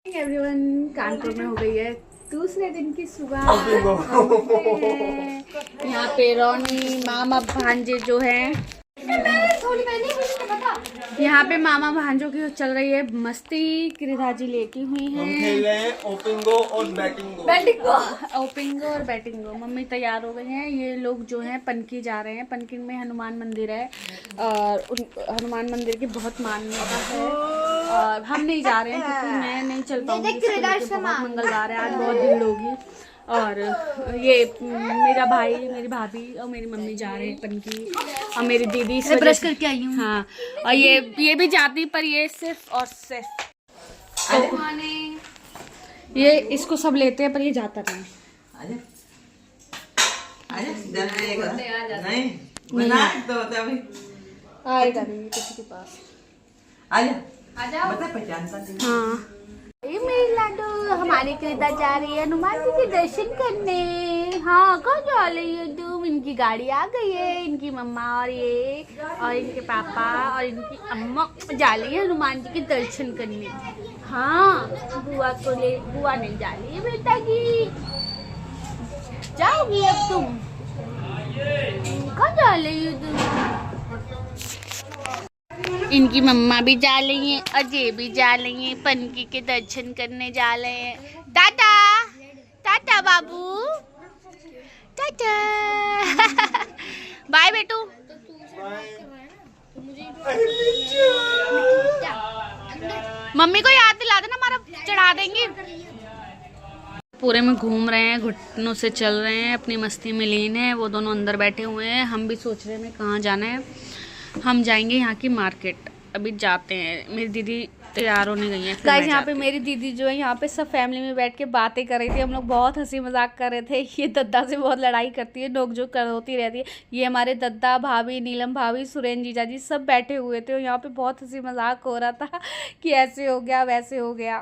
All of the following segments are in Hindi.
एवरीवन, कानपुर में हो गई है दूसरे दिन की सुबह। यहाँ पे रोनी मामा भांजे जो हैं, यहाँ पे मामा भांजों की चल रही है मस्ती। कृधाजी लेटी हुई हैं। हम खेल रहे हैं ओपिंगो और बैटिंगो। ओपिंगो और बैटिंगो। मम्मी तैयार हो गई हैं। ये लोग जो हैं पनकी जा रहे हैं। पनकी में हनुमान मंदिर है और हनुमान मंदिर की बहुत मान्यता है और हम नहीं जा रहे हैं क्योंकि मैं नहीं चल पाऊंगी। बहुत मंगलवार है, आज बहुत भीड़ होगी। और ये मेरा भाई, मेरी भाभी और मेरी मम्मी जा रहे हैं पनकी और मेरी दीदी से ब्रश करके आई हूँ। हाँ, और ये भी जाती, पर ये सिर्फ और सिर्फ ये इसको सब लेते हैं पर ये जाता नहीं। आएगा नहीं किसी के पास। हाँ, ये मेरी लाडो हमारी कृदा जा रही है हनुमान जी के दर्शन करने। हाँ, कहाँ जा रही है तुम? इनकी गाड़ी आ गई है। इनकी मम्मा और ये और इनके पापा और इनकी अम्मा जा रही है हनुमान जी के दर्शन करने। हाँ, बुआ नहीं जा रही है बेटा की। जाओगी अब तुम? कहाँ जा रही हो तुम? इनकी मम्मा भी जा रही हैं, अजय भी जा रही हैं, पनकी के दर्शन करने जा रहे हैं। टाटा टाटा बाबू, टाटा बाय बेटू। मम्मी को याद दिला देना, हमारा चढ़ा देंगे। पूरे में घूम रहे हैं, घुटनों से चल रहे हैं, अपनी मस्ती में लीन है। वो दोनों अंदर बैठे हुए हैं। हम भी सोच रहे हैं कहाँ जाना है। हम जाएंगे यहाँ की मार्केट। अभी जाते हैं। मेरी दीदी तैयार होने गई है। गाइस, यहाँ पे मेरी दीदी जो है यहाँ पे सब फैमिली में बैठ के बातें कर रही थी। हम लोग बहुत हंसी मजाक कर रहे थे। ये दद्दा से बहुत लड़ाई करती है, नोक-झोंक होती रहती है। ये हमारे दद्दा भाभी, नीलम भाभी, सुरेन जीजा जी सब बैठे हुए थे और यहाँ पे बहुत हंसी मजाक हो रहा था कि ऐसे हो गया वैसे हो गया।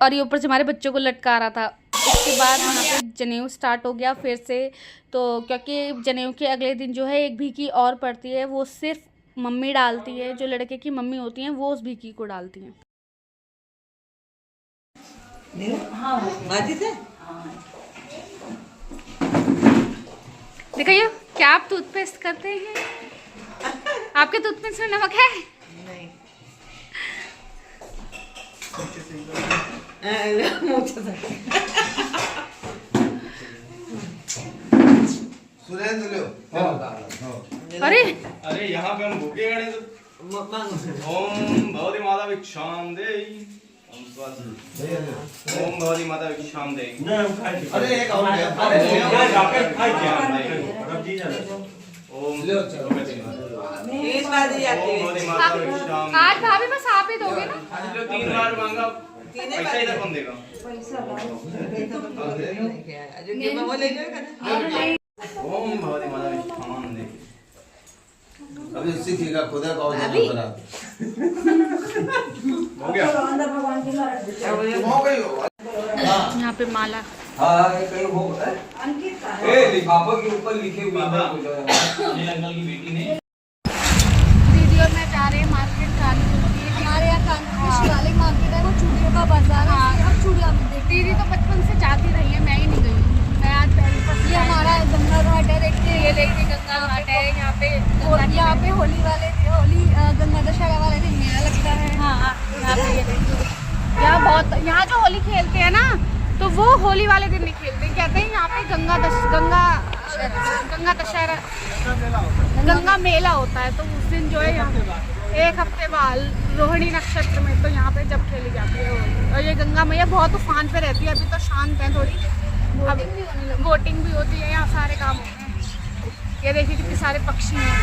और ये ऊपर से हमारे बच्चों को लटका रहा था। उसके बाद यहाँ पे जनेऊ स्टार्ट हो गया फिर से। तो क्योंकि जनेऊ के अगले दिन जो है एक भीखी और पड़ती है, वो सिर्फ मम्मी डालती है। जो लड़के की मम्मी होती हैं वो उस भीखी को डालती हैं। देखिए क्या आप टूथपेस्ट करते हैं? आपके टूथपेस्ट में नमक है? नहीं। अरे अरे यहाँ पे हम भूखे गए तो ओम भगवती माता भिक्षाम देहि। ओम भगवती माता भिक्षाम देहि। अरे एक और आज भाभी बस आप ही दोगे ना? 3 बार मांगा, पैसा इधर कौन देगा? ओम भगवती माता भिक्षाम देहि। अभी सीखेगा खुदा का हो गया। यहाँ पे माला लिफाफा के ऊपर लिखे हुए अंकल की बेटी ने। दीदी और मैं जा रहे हैं मार्केट कानपुर की। हमारे यहाँ कानपुर में शिवालिक मार्केट है, वो चूड़ियों का बाजार है। हम चूड़ियाँ दीदी तो बचपन से जाती रही है, मैं ही नहीं गई हूँ। मैं आज पहली फर्स्ट। ये हमारा गंगा घाट है, देखिए ये देखिए गंगा घाट है। यहाँ पे होली गंगा दशहरा वाले दिन मेला लगता है। हाँ, यहाँ पे ये देखिए, यहाँ जो होली खेलते हैं ना, तो वो होली वाले दिन नहीं खेलते। कहते हैं यहाँ पे गंगा दशहरा गंगा मेला होता है। तो उस दिन जो है यहाँ एक हफ्ते बाद रोहिणी नक्षत्र में तो यहाँ पे जब खेली जाती है होली। और ये गंगा मैया बहुत तूफान पे रहती है। अभी तो शांत है थोड़ी। अब बोटिंग भी होती है, यहाँ सारे काम होते हैं। ये देखिए कितने सारे पक्षी हैं।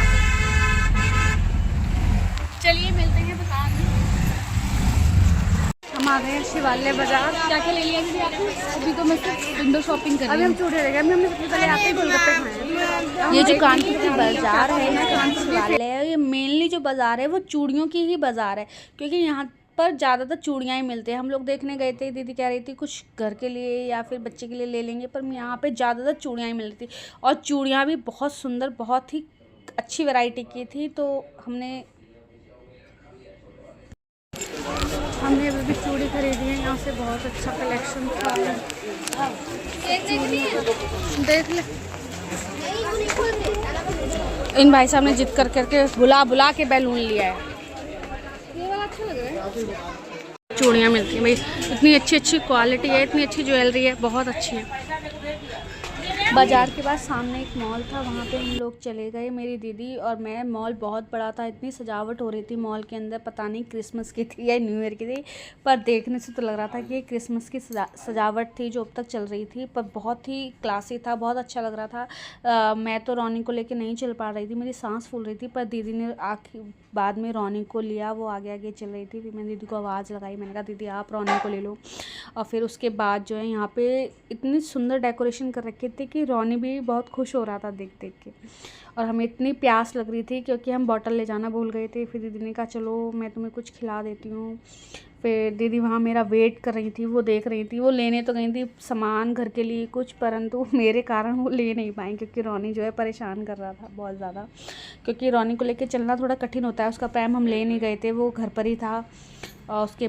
चलिए मिलते हैं बाजार में। हम आ गए हैं शिवालय बाजार। क्या क्या ले लिया दीदी आपने? अभी तो मैं सिर्फ विंडो शॉपिंग कर रही हूँ। अभी हम चूड़े ले गए। हमने सबसे पहले आते ही गोलगप्पे खाए। ये जो कानपुर की बाजार है ना, कानपुर शिवालय है, ये मेनली जो बाजार है वो चूड़ियों की ही बाजार है। क्योंकि यहाँ पर ज़्यादातर चूड़ियाँ ही मिलते हैं। हम लोग देखने गए थे, दीदी कह रही थी कुछ घर के लिए या फिर बच्चे के लिए ले लेंगे, पर यहाँ पे ज़्यादातर चूड़ियाँ ही मिल रही थी। और चूड़ियाँ भी बहुत सुंदर, बहुत ही अच्छी वैरायटी की थी। तो हमने और भी चूड़ी खरीदी है यहाँ से, बहुत अच्छा कलेक्शन था। देख ले, इन भाई साहब ने जिद कर करके बुला के बैलून लिया है। ये वाला अच्छा लग रहा है। चूड़ियाँ मिलती हैं भाई, इतनी अच्छी क्वालिटी है, इतनी अच्छी ज्वेलरी है, बहुत अच्छी है। बाज़ार के बाद सामने एक मॉल था, वहाँ पे हम लोग चले गए, मेरी दीदी और मैं। मॉल बहुत बड़ा था, इतनी सजावट हो रही थी मॉल के अंदर, पता नहीं क्रिसमस की थी या न्यू ईयर की थी, पर देखने से तो लग रहा था कि ये क्रिसमस की सजावट थी जो अब तक चल रही थी। पर बहुत ही क्लासी था, बहुत अच्छा लग रहा था। मैं तो रोनी को लेके नहीं चल पा रही थी, मेरी सांस फूल रही थी, पर दीदी ने आखिर बाद में रोनी को लिया, वो आगे आगे चल रही थी। फिर मैंने दीदी को आवाज़ लगाई, मैंने कहा दीदी आप रोनी को ले लो। और फिर उसके बाद जो है यहाँ पे इतनी सुंदर डेकोरेशन कर रखे थे कि रोनी भी बहुत खुश हो रहा था देख देख के। और हमें इतनी प्यास लग रही थी क्योंकि हम बॉटल ले जाना भूल गए थे। फिर दीदी ने कहा चलो मैं तुम्हें कुछ खिला देती हूँ। फिर दीदी वहाँ मेरा वेट कर रही थी, वो देख रही थी, वो लेने तो गई थी सामान घर के लिए कुछ, परंतु मेरे कारण वो ले नहीं पाई क्योंकि रोनी जो है परेशान कर रहा था बहुत ज़्यादा। क्योंकि रोनी को लेकर चलना थोड़ा कठिन होता है, उसका प्रैम हम ले नहीं गए थे, वो घर पर ही था। और उसके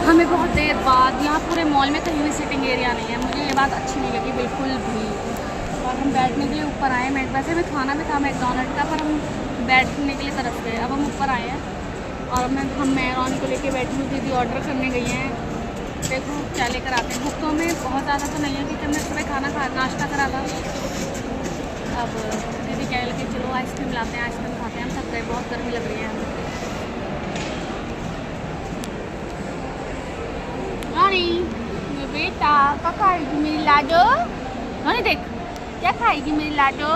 हमें बहुत देर बाद, यहाँ पूरे मॉल में कहीं भी सिटिंग एरिया नहीं है, मुझे ये बात अच्छी नहीं लगी बिल्कुल भी। और हम बैठने के लिए ऊपर आए, वैसे में खाना भी था मैकडॉनल्ड का, पर हम बैठने के लिए तरस गए। अब हम ऊपर आए हैं और मैं रोनी को लेके बैठी हूँ, दीदी ऑर्डर करने गई हैं, देखो क्या लेकर आते हैं। भूख तो हमें बहुत ज़्यादा तो नहीं है क्योंकि हमने सुबह नाश्ता करा था। अब दीदी कह लगे चलो आइसक्रीम लाते हैं, आइसक्रीम खाते हैं, हम थक गए, बहुत गर्मी लग रही है हमें। रोनी बेटा क्या खाएगी मेरी लाडो? रोनी देख क्या खाएगी मेरी लाडो?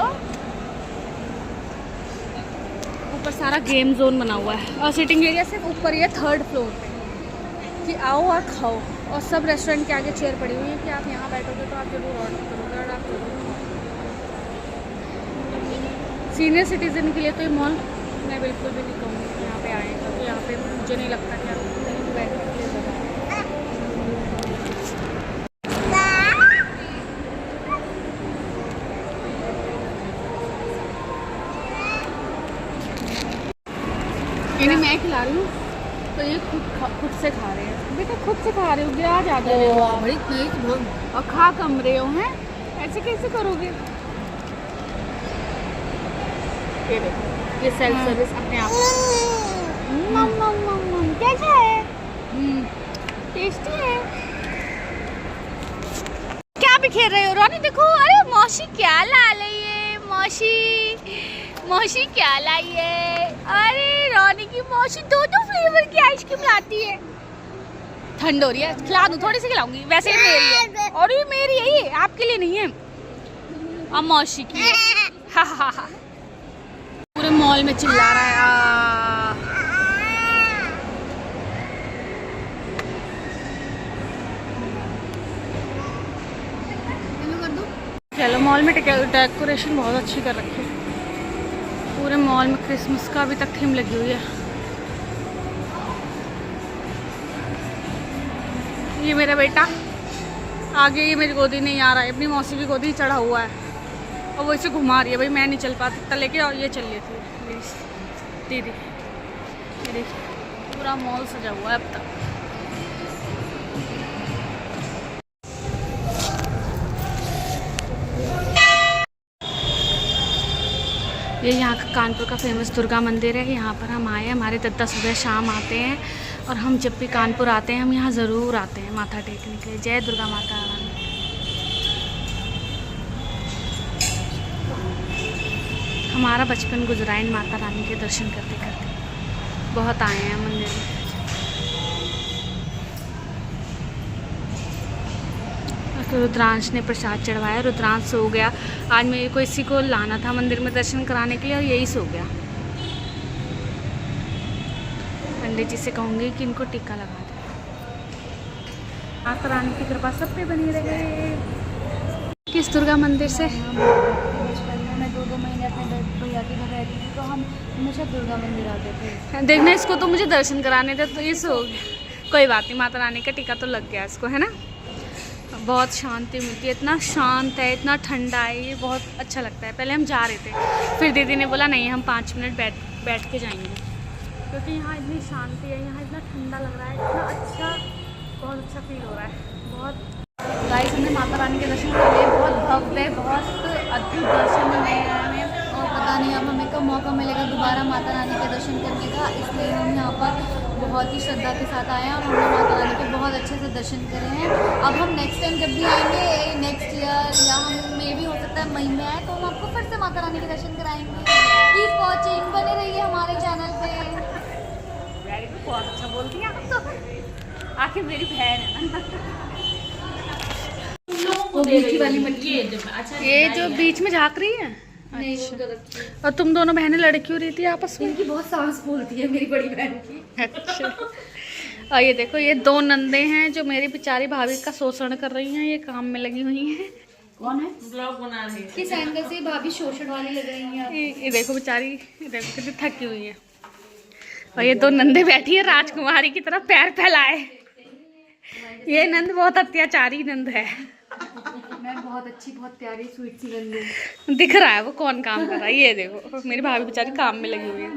ऊपर सारा गेम जोन बना हुआ है और सिटिंग एरिया सिर्फ ऊपर ही है, 3rd फ्लोर पे, कि आओ और खाओ। और सब रेस्टोरेंट के आगे चेयर पड़ी हुई है कि आप यहाँ बैठोगे तो आप जरूर ऑर्डर करोगे। और आप सीनियर सिटीजन के लिए तो ये मॉल मैं बिल्कुल भी नहीं कहूँगी कि यहाँ पे आए, क्योंकि यहाँ पे मुझे नहीं लगता कि आप कहीं भी बैठने के लिए जगह है। इन्हें मैं खिला रही हूँ तो ये खुद से खा रहे हैं। बेटा खुद से खा रहे हो, गिरा जा रहे हो बड़ी तेज और खा कम रहे हो हैं, ऐसे कैसे करोगे? ये देखो, ये सेल्फ सर्विस अपने आप। कैसा है? टेस्टी है। क्या बिखेर रहे हो रोनी? देखो, अरे मौसी क्या ला रही है, मौसी क्या लाई है? अरे रोनी की मौसी 2 फ्लेवर की आइसक्रीम लाती है। ठंड हो रही है, खिला दूँ? थोड़ी सी खिलाऊंगी, वैसे ये मेरी है। और ये मेरी है, ये आपके लिए नहीं है, अब मौसी की है। हा हा हा। पूरे मॉल में चिल्ला रहा है। चलो, मॉल में डेकोरेशन बहुत अच्छी कर रखी है। पूरे मॉल में क्रिसमस का अभी तक थीम लगी हुई है। ये मेरा बेटा आगे, ये मेरी गोदी नहीं आ रहा है, अपनी मौसी की गोदी चढ़ा हुआ है और वो इसे घुमा रही है। भाई मैं नहीं चल पाती इतना लेके, और ये चल रही थी मेरी दीदी। ये देखिए पूरा मॉल सजा हुआ है अब तक। ये यहाँ का कानपुर का फेमस दुर्गा मंदिर है, यहाँ पर हम आए हैं। हमारे दद्दा सुबह शाम आते हैं और हम जब भी कानपुर आते हैं हम यहाँ ज़रूर आते हैं माथा टेकने के लिए। जय दुर्गा माता रानी। हमारा बचपन गुजरा इन माता रानी के दर्शन करते करते, बहुत आए हैं मंदिर में। रुद्रांश ने प्रसाद चढ़वाया, रुद्रांश सो गया। आज मेरे को इसी को लाना था मंदिर में दर्शन कराने के लिए और यही सो गया। पंडित जी से कहूँगी कि इनको टीका लगा दे। माता रानी की कृपा सब पे बनी रहे। किस दुर्गा मंदिर से? मैं 2 महीने अपने भैया के घर रहती थी तो हम हमेशा दुर्गा मंदिर आते थे। देखना, इसको तो मुझे दर्शन कराने थे तो ये सो गया। कोई बात नहीं, माता रानी का टीका तो लग गया इसको, है ना। बहुत शांति मिलती है, इतना शांत है, इतना ठंडा है, ये बहुत अच्छा लगता है। पहले हम जा रहे थे, फिर दीदी ने बोला नहीं हम 5 मिनट बैठ के जाएंगे। क्योंकि यहाँ इतनी शांति है, यहाँ इतना ठंडा लग रहा है, इतना अच्छा, बहुत अच्छा फील हो रहा है। बहुत गाइस हमने माता रानी के दर्शन कर लिए, बहुत भव्य, बहुत अद्भुत दर्शन मिले हमें। और पता नहीं अब हमें कब मौका मिलेगा दोबारा माता रानी के दर्शन करने का, इसलिए हम यहाँ पर बहुत ही श्रद्धा के साथ आए हैं और हमने माता रानी के बहुत अच्छे से दर्शन करे हैं। अब हम नेक्स्ट टाइम जब भी आएंगे, नेक्स्ट ईयर या हम मे भी हो सकता है मई में आए, तो हम आपको फिर से माता रानी के दर्शन कराएंगे। कीप वॉचिंग, बने रहिए हमारे चैनल पे। बहुत अच्छा बोलती हैं आप तो, आखिर मेरी बहन है ना। ये जो बीच में झाँक रही है, अच्छा। और तुम दोनों बहनें लड़ क्यों रही थी आपस में? इनकी बहुत सांस फूलती है मेरी बड़ी बहन की। अच्छा। और ये देखो, ये दो नंदे हैं जो मेरी बेचारी भाभी का शोषण कर रही हैं, ये काम में लगी हुई हैं। कौन है? ब्लॉग बना रही है। किस एंगल से भाभी शोषण वाली लग रही हैं? ये देखो बेचारी, ये देखो कितनी थकी हुई है। और ये दो नंदे बैठी है राजकुमारी की तरह पैर फैलाए। ये नंद बहुत अत्याचारी नंद है। मैं बहुत अच्छी, बहुत प्यारी स्वीट सी नंद हूँ। दिख रहा है वो कौन काम कर रहा है। ये देखो मेरी भाभी बेचारी काम में लगी हुई है।